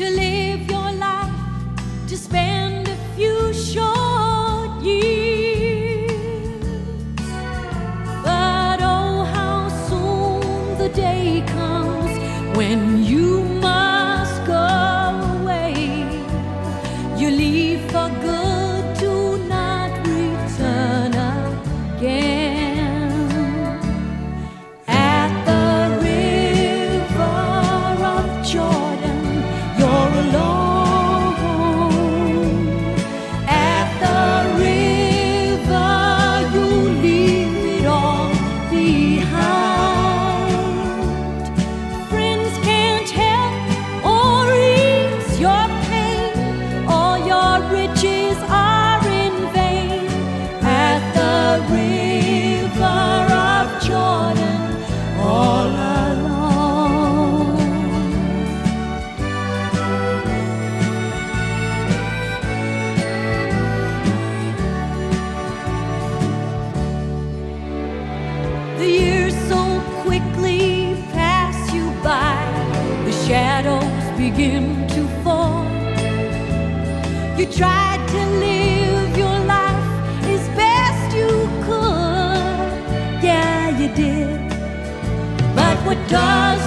to live your life, to spend a few short years. But oh, how soon the day comes when you must go away. You leave for good to not return again. At the river of Jordan, you're alone. At the river, you leave it all behind. Friends can't help or ease your pain. All your riches are in vain. At the river of Jordan, all alone. The years so quickly pass you by, the shadows begin to fall. You tried to live your life as best you could, yeah, you did. But what does